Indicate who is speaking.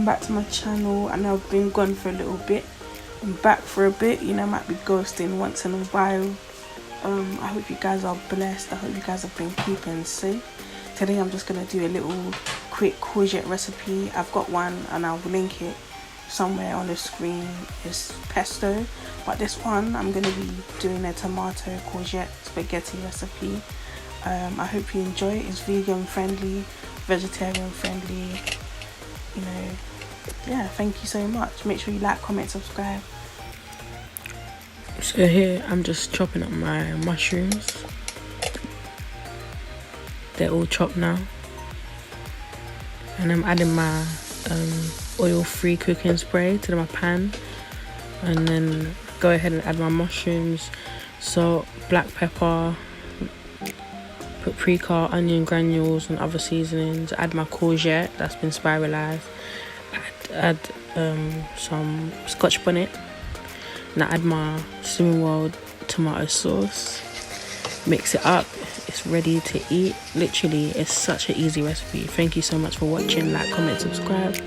Speaker 1: welcome back to my channel. I know I've been gone for a little bit. I'm back for a bit, you know, I might be ghosting once in a while. I hope you guys are blessed. I hope you guys have been keeping safe. Today I'm just gonna do a little quick courgette recipe. I've got one and I'll link it somewhere on the screen. It's pesto, but this one I'm gonna be doing a tomato courgette spaghetti recipe. I hope you enjoy it. It's vegan friendly, vegetarian friendly, you know. Yeah, thank you so much. Make sure you like, comment, subscribe.
Speaker 2: So here I'm just chopping up my mushrooms. They're all chopped now, and I'm adding my oil-free cooking spray to my pan, and then go ahead and add my mushrooms, salt, black pepper, paprika, onion granules and other seasonings. Add my courgette that's been spiralized. Add some scotch bonnet. Now add my Cinnamon World tomato sauce. Mix it up. It's ready to eat. Literally, it's such an easy recipe. Thank you so much for watching. Like, comment, subscribe.